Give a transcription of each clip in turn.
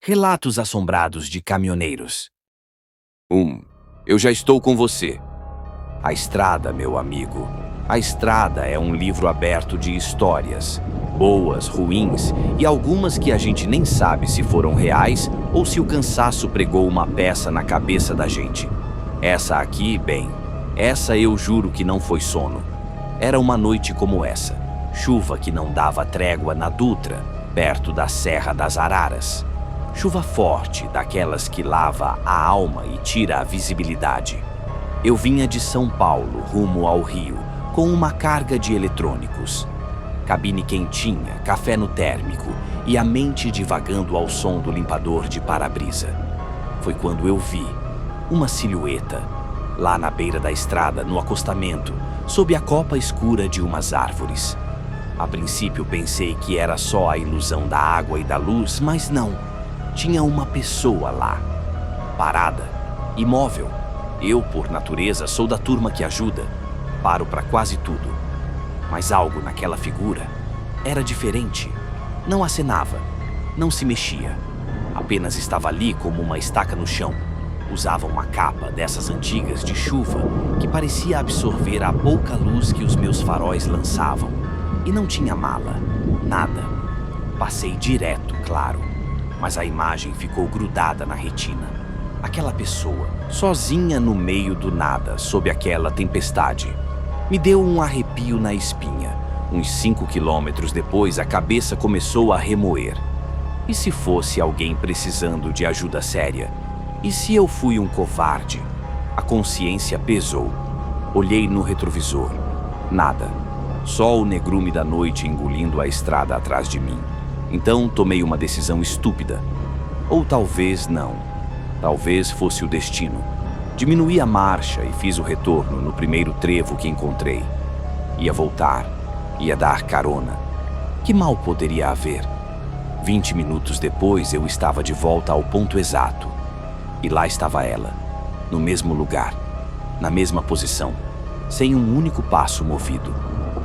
Relatos assombrados de caminhoneiros. 1. Eu já estou com você. A estrada, meu amigo. A estrada é um livro aberto de histórias, boas, ruins e algumas que a gente nem sabe se foram reais ou se o cansaço pregou uma peça na cabeça da gente. Essa aqui, bem, essa eu juro que não foi sono. Era uma noite como essa, chuva que não dava trégua na Dutra, perto da Serra das Araras. Chuva forte, daquelas que lava a alma e tira a visibilidade. Eu vinha de São Paulo, rumo ao Rio, com uma carga de eletrônicos. Cabine quentinha, café no térmico e a mente divagando ao som do limpador de para-brisa. Foi quando eu vi uma silhueta, lá na beira da estrada, no acostamento, sob a copa escura de umas árvores. A princípio pensei que era só a ilusão da água e da luz, mas não. Tinha uma pessoa lá, parada, imóvel. Eu, por natureza, sou da turma que ajuda. Paro para quase tudo. Mas algo naquela figura era diferente. Não acenava, não se mexia. Apenas estava ali como uma estaca no chão. Usava uma capa dessas antigas de chuva que parecia absorver a pouca luz que os meus faróis lançavam. E não tinha mala, nada. Passei direto, claro. Mas a imagem ficou grudada na retina. Aquela pessoa, sozinha no meio do nada, sob aquela tempestade. Me deu um arrepio na espinha. Uns 5 quilômetros depois, a cabeça começou a remoer. E se fosse alguém precisando de ajuda séria? E se eu fui um covarde? A consciência pesou. Olhei no retrovisor. Nada. Só o negrume da noite engolindo a estrada atrás de mim. Então tomei uma decisão estúpida. Ou talvez não. Talvez fosse o destino. Diminuí a marcha e fiz o retorno no primeiro trevo que encontrei. Ia voltar. Ia dar carona. Que mal poderia haver? 20 minutos depois eu estava de volta ao ponto exato. E lá estava ela. No mesmo lugar. Na mesma posição. Sem um único passo movido.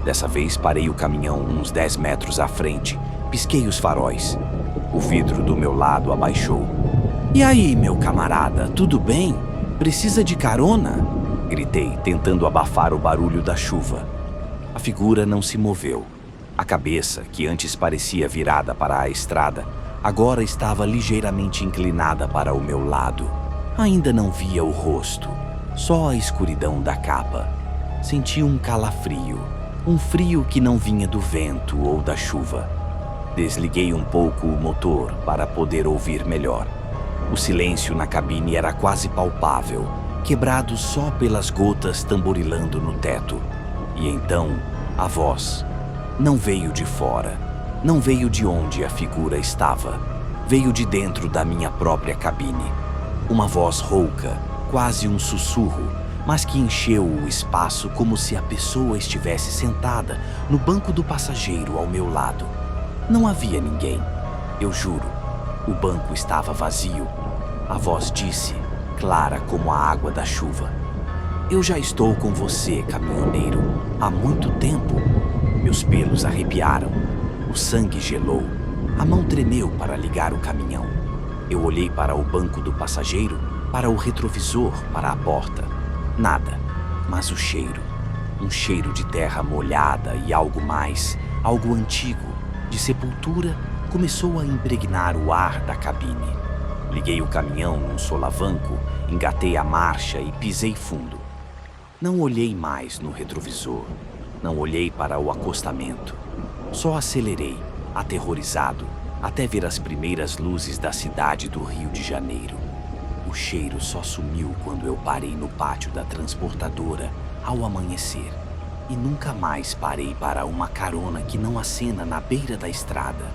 Dessa vez parei o caminhão uns 10 metros à frente. Pisquei os faróis. O vidro do meu lado abaixou. E aí, meu camarada, tudo bem? Precisa de carona? Gritei, tentando abafar o barulho da chuva. A figura não se moveu. A cabeça, que antes parecia virada para a estrada, agora estava ligeiramente inclinada para o meu lado. Ainda não via o rosto, só a escuridão da capa. Senti um calafrio, um frio que não vinha do vento ou da chuva. Desliguei um pouco o motor para poder ouvir melhor. O silêncio na cabine era quase palpável, quebrado só pelas gotas tamborilando no teto. E então, a voz. Não veio de fora, não veio de onde a figura estava. Veio de dentro da minha própria cabine. Uma voz rouca, quase um sussurro, mas que encheu o espaço como se a pessoa estivesse sentada no banco do passageiro ao meu lado. Não havia ninguém, eu juro. O banco estava vazio. A voz disse, clara como a água da chuva: eu já estou com você, caminhoneiro, há muito tempo. Meus pelos arrepiaram, o sangue gelou, a mão tremeu para ligar o caminhão. Eu olhei para o banco do passageiro, para o retrovisor, para a porta. Nada, mas o cheiro. Um cheiro de terra molhada e algo mais, algo antigo, de sepultura, começou a impregnar o ar da cabine. Liguei o caminhão num solavanco, engatei a marcha e pisei fundo. Não olhei mais no retrovisor, não olhei para o acostamento. Só acelerei, aterrorizado, até ver as primeiras luzes da cidade do Rio de Janeiro. O cheiro só sumiu quando eu parei no pátio da transportadora ao amanhecer. E nunca mais parei para uma carona que não acena na beira da estrada.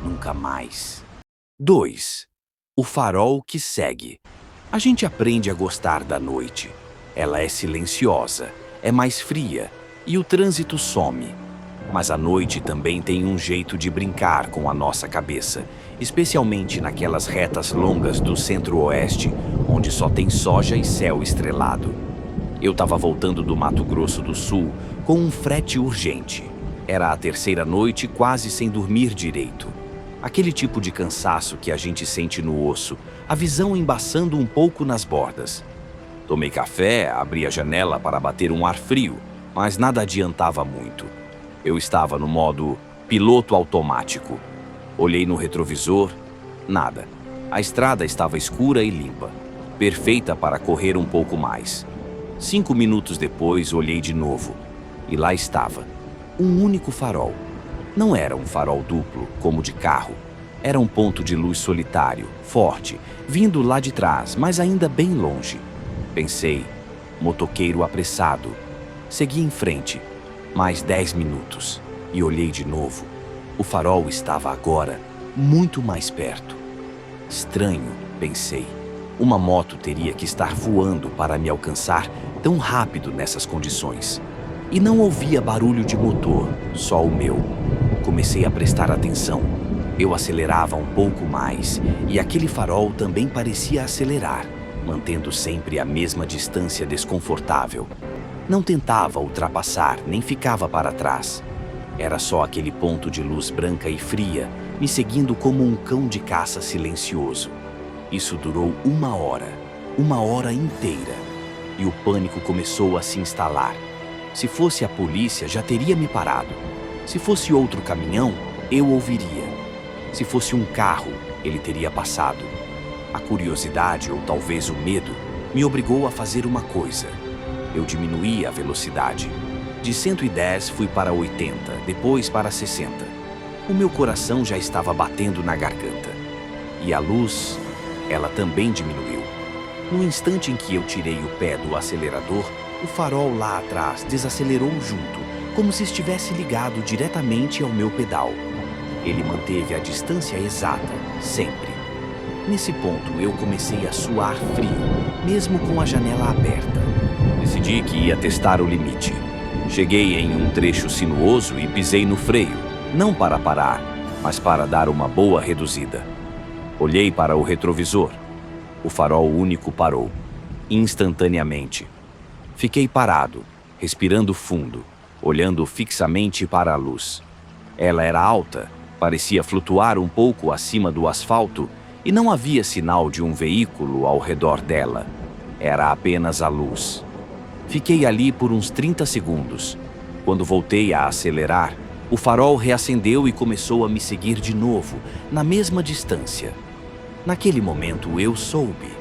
Nunca mais. 2. O farol que segue. A gente aprende a gostar da noite. Ela é silenciosa, é mais fria e o trânsito some. Mas a noite também tem um jeito de brincar com a nossa cabeça, especialmente naquelas retas longas do centro-oeste, onde só tem soja e céu estrelado. Eu estava voltando do Mato Grosso do Sul com um frete urgente. Era a terceira noite quase sem dormir direito. Aquele tipo de cansaço que a gente sente no osso, a visão embaçando um pouco nas bordas. Tomei café, abri a janela para bater um ar frio, mas nada adiantava muito. Eu estava no modo piloto automático. Olhei no retrovisor, nada. A estrada estava escura e limpa, perfeita para correr um pouco mais. 5 minutos depois, olhei de novo, e lá estava, um único farol. Não era um farol duplo, como de carro. Era um ponto de luz solitário, forte, vindo lá de trás, mas ainda bem longe. Pensei, motoqueiro apressado. Segui em frente, mais 10 minutos, e olhei de novo. O farol estava agora muito mais perto. Estranho, pensei. Uma moto teria que estar voando para me alcançar tão rápido nessas condições. E não ouvia barulho de motor, só o meu. Comecei a prestar atenção. Eu acelerava um pouco mais, e aquele farol também parecia acelerar, mantendo sempre a mesma distância desconfortável. Não tentava ultrapassar, nem ficava para trás. Era só aquele ponto de luz branca e fria, me seguindo como um cão de caça silencioso. Isso durou 1 hora inteira, e o pânico começou a se instalar. Se fosse a polícia, já teria me parado. Se fosse outro caminhão, eu ouviria. Se fosse um carro, ele teria passado. A curiosidade, ou talvez o medo, me obrigou a fazer uma coisa. Eu diminuí a velocidade. De 110 fui para 80, depois para 60. O meu coração já estava batendo na garganta. E a luz, ela também diminuiu. No instante em que eu tirei o pé do acelerador, o farol lá atrás desacelerou junto, como se estivesse ligado diretamente ao meu pedal. Ele manteve a distância exata, sempre. Nesse ponto, eu comecei a suar frio, mesmo com a janela aberta. Decidi que ia testar o limite. Cheguei em um trecho sinuoso e pisei no freio, não para parar, mas para dar uma boa reduzida. Olhei para o retrovisor. O farol único parou, instantaneamente. Fiquei parado, respirando fundo, olhando fixamente para a luz. Ela era alta, parecia flutuar um pouco acima do asfalto e não havia sinal de um veículo ao redor dela. Era apenas a luz. Fiquei ali por uns 30 segundos. Quando voltei a acelerar, o farol reacendeu e começou a me seguir de novo, na mesma distância. Naquele momento eu soube.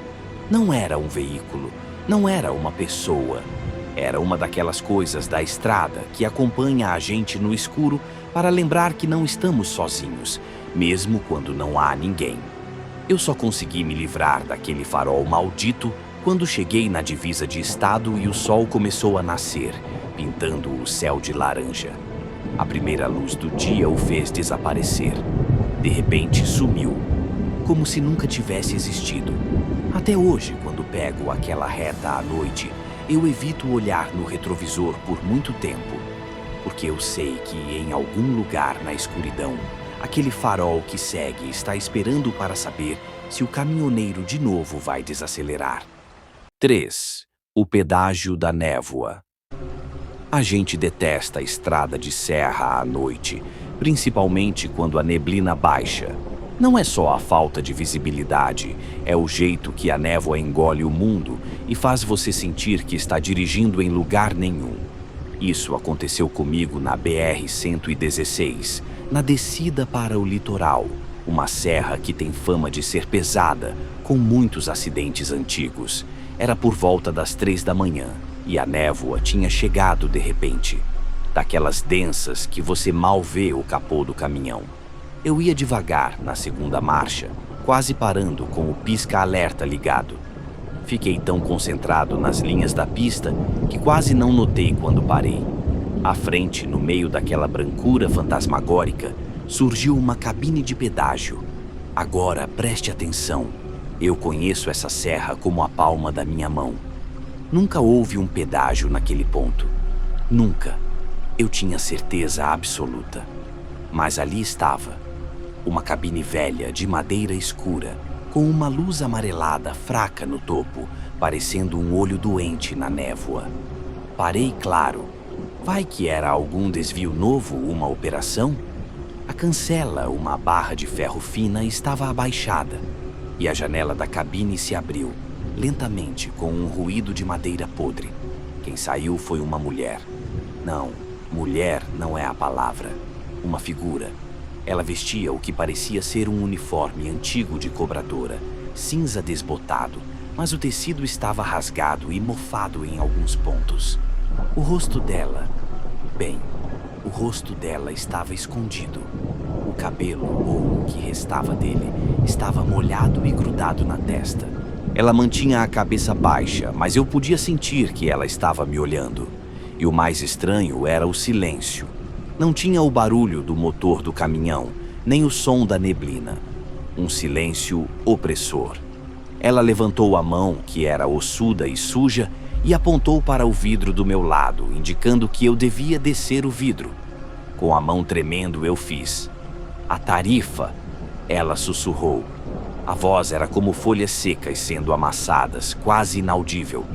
Não era um veículo, não era uma pessoa. Era uma daquelas coisas da estrada que acompanha a gente no escuro para lembrar que não estamos sozinhos, mesmo quando não há ninguém. Eu só consegui me livrar daquele farol maldito quando cheguei na divisa de estado e o sol começou a nascer, pintando o céu de laranja. A primeira luz do dia o fez desaparecer. De repente sumiu, como se nunca tivesse existido. Até hoje, quando pego aquela reta à noite, eu evito olhar no retrovisor por muito tempo, porque eu sei que em algum lugar na escuridão, aquele farol que segue está esperando para saber se o caminhoneiro de novo vai desacelerar. 3. O pedágio da névoa. A gente detesta a estrada de serra à noite, principalmente quando a neblina baixa. Não é só a falta de visibilidade, é o jeito que a névoa engole o mundo e faz você sentir que está dirigindo em lugar nenhum. Isso aconteceu comigo na BR-116, na descida para o litoral, uma serra que tem fama de ser pesada, com muitos acidentes antigos. Era por volta das 3 da manhã e a névoa tinha chegado de repente, daquelas densas que você mal vê o capô do caminhão. Eu ia devagar na segunda marcha, quase parando com o pisca-alerta ligado. Fiquei tão concentrado nas linhas da pista que quase não notei quando parei. À frente, no meio daquela brancura fantasmagórica, surgiu uma cabine de pedágio. Agora, preste atenção. Eu conheço essa serra como a palma da minha mão. Nunca houve um pedágio naquele ponto. Nunca. Eu tinha certeza absoluta. Mas ali estava. Uma cabine velha de madeira escura, com uma luz amarelada fraca no topo, parecendo um olho doente na névoa. Parei, claro. Vai que era algum desvio novo, uma operação? A cancela, uma barra de ferro fina, estava abaixada e a janela da cabine se abriu, lentamente, com um ruído de madeira podre. Quem saiu foi uma mulher. Não, mulher não é a palavra. Uma figura. Ela vestia o que parecia ser um uniforme antigo de cobradora, cinza desbotado, mas o tecido estava rasgado e mofado em alguns pontos. O rosto dela... Bem, o rosto dela estava escondido. O cabelo, ou o que restava dele, estava molhado e grudado na testa. Ela mantinha a cabeça baixa, mas eu podia sentir que ela estava me olhando. E o mais estranho era o silêncio. Não tinha o barulho do motor do caminhão, nem o som da neblina. Um silêncio opressor. Ela levantou a mão, que era ossuda e suja, e apontou para o vidro do meu lado, indicando que eu devia descer o vidro. Com a mão tremendo, eu fiz. A tarifa, ela sussurrou. A voz era como folhas secas sendo amassadas, quase inaudível.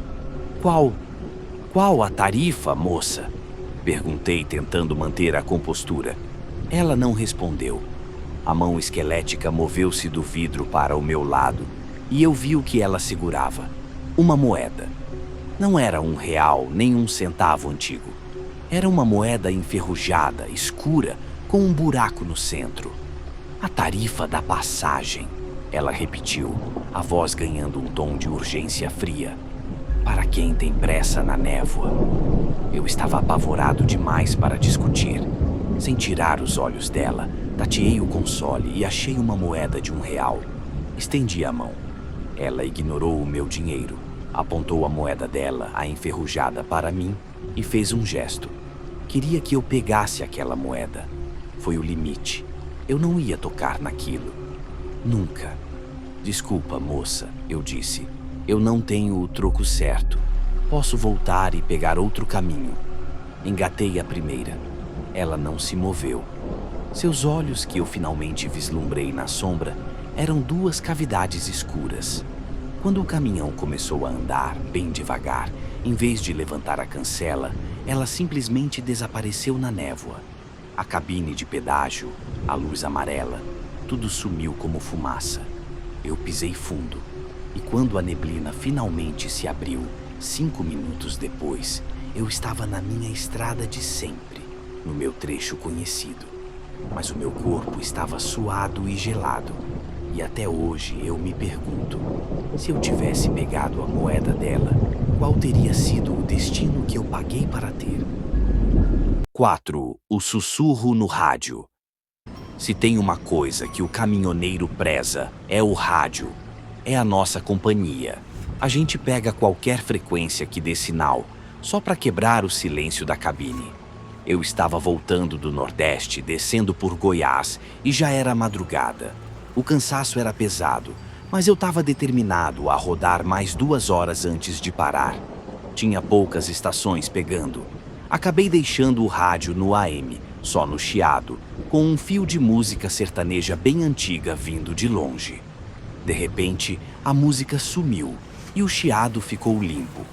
Qual a tarifa, moça? Perguntei, tentando manter a compostura. Ela não respondeu. A mão esquelética moveu-se do vidro para o meu lado, e eu vi o que ela segurava. Uma moeda. Não era um real, nem um centavo antigo. Era uma moeda enferrujada, escura, com um buraco no centro. A tarifa da passagem, ela repetiu, a voz ganhando um tom de urgência fria. Para quem tem pressa na névoa. Eu estava apavorado demais para discutir. Sem tirar os olhos dela, tateei o console e achei uma moeda de R$1. Estendi a mão. Ela ignorou o meu dinheiro. Apontou a moeda dela, a enferrujada, para mim e fez um gesto. Queria que eu pegasse aquela moeda. Foi o limite. Eu não ia tocar naquilo. Nunca. Desculpa, moça, eu disse. Eu não tenho o troco certo. Posso voltar e pegar outro caminho. Engatei a primeira. Ela não se moveu. Seus olhos, que eu finalmente vislumbrei na sombra, eram duas cavidades escuras. Quando o caminhão começou a andar, bem devagar, em vez de levantar a cancela, ela simplesmente desapareceu na névoa. A cabine de pedágio, a luz amarela, tudo sumiu como fumaça. Eu pisei fundo, e quando a neblina finalmente se abriu, 5 minutos depois, eu estava na minha estrada de sempre, no meu trecho conhecido. Mas o meu corpo estava suado e gelado. E até hoje eu me pergunto, se eu tivesse pegado a moeda dela, qual teria sido o destino que eu paguei para ter? 4. O sussurro no rádio. Se tem uma coisa que o caminhoneiro preza, é o rádio. É a nossa companhia. A gente pega qualquer frequência que dê sinal, só para quebrar o silêncio da cabine. Eu estava voltando do Nordeste, descendo por Goiás, e já era madrugada. O cansaço era pesado, mas eu estava determinado a rodar mais 2 horas antes de parar. Tinha poucas estações pegando. Acabei deixando o rádio no AM, só no chiado, com um fio de música sertaneja bem antiga vindo de longe. De repente, a música sumiu e o chiado ficou limpo.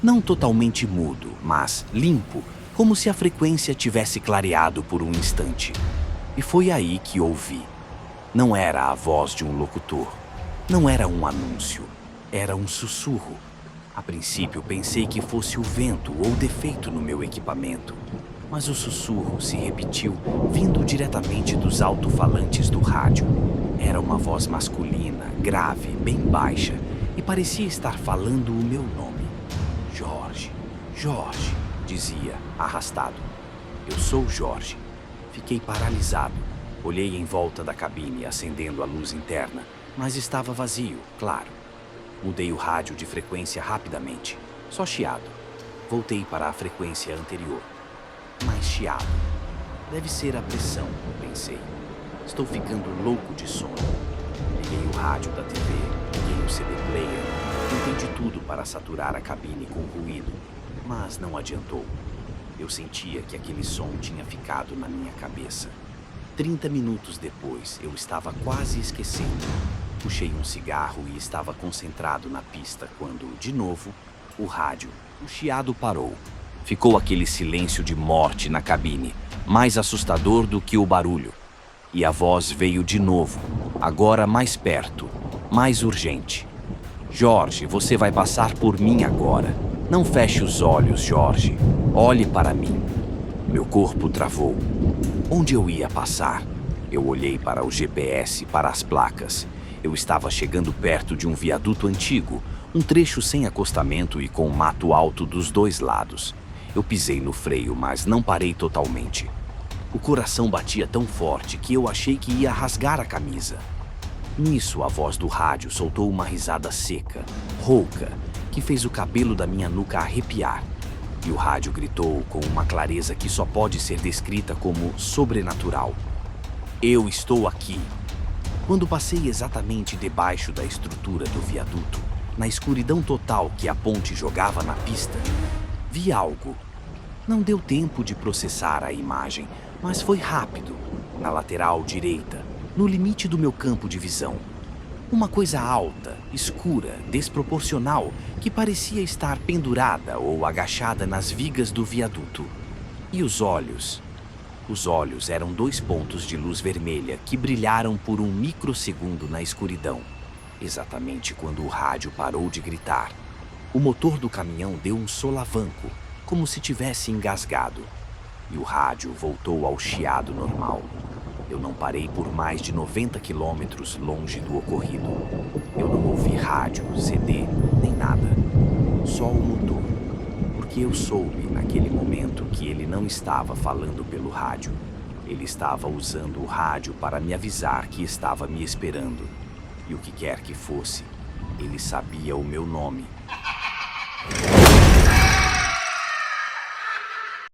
Não totalmente mudo, mas limpo, como se a frequência tivesse clareado por um instante. E foi aí que ouvi. Não era a voz de um locutor. Não era um anúncio. Era um sussurro. A princípio pensei que fosse o vento ou defeito no meu equipamento. Mas o sussurro se repetiu, vindo diretamente dos alto-falantes do rádio. Era uma voz masculina, grave, bem baixa, e parecia estar falando o meu nome. Jorge, Jorge, dizia, arrastado. Eu sou Jorge. Fiquei paralisado. Olhei em volta da cabine, acendendo a luz interna, mas estava vazio, claro. Mudei o rádio de frequência rapidamente. Só chiado. Voltei para a frequência anterior. Mais chiado. Deve ser a pressão, pensei. Estou ficando louco de sono. Liguei o rádio da TV, liguei o CD player. Tentei de tudo para saturar a cabine com ruído, mas não adiantou. Eu sentia que aquele som tinha ficado na minha cabeça. 30 minutos depois, eu estava quase esquecendo. Puxei um cigarro e estava concentrado na pista quando, de novo, o rádio, o chiado parou. Ficou aquele silêncio de morte na cabine, mais assustador do que o barulho. E a voz veio de novo, agora mais perto, mais urgente. Jorge, você vai passar por mim agora. Não feche os olhos, Jorge. Olhe para mim. Meu corpo travou. Onde eu ia passar? Eu olhei para o GPS, para as placas. Eu estava chegando perto de um viaduto antigo, um trecho sem acostamento e com mato alto dos dois lados. Eu pisei no freio, mas não parei totalmente. O coração batia tão forte que eu achei que ia rasgar a camisa. Nisso, a voz do rádio soltou uma risada seca, rouca, que fez o cabelo da minha nuca arrepiar. E o rádio gritou com uma clareza que só pode ser descrita como sobrenatural. Eu estou aqui. Quando passei exatamente debaixo da estrutura do viaduto, na escuridão total que a ponte jogava na pista, vi algo. Não deu tempo de processar a imagem, mas foi rápido, na lateral direita, no limite do meu campo de visão. Uma coisa alta, escura, desproporcional, que parecia estar pendurada ou agachada nas vigas do viaduto. E os olhos? Os olhos eram 2 pontos de luz vermelha que brilharam por um microsegundo na escuridão. Exatamente quando o rádio parou de gritar. O motor do caminhão deu um solavanco, como se tivesse engasgado. E o rádio voltou ao chiado normal. Eu não parei por mais de 90 quilômetros longe do ocorrido. Eu não ouvi rádio, CD, nem nada. Só o motor. Porque eu soube, naquele momento, que ele não estava falando pelo rádio. Ele estava usando o rádio para me avisar que estava me esperando. E o que quer que fosse, ele sabia o meu nome.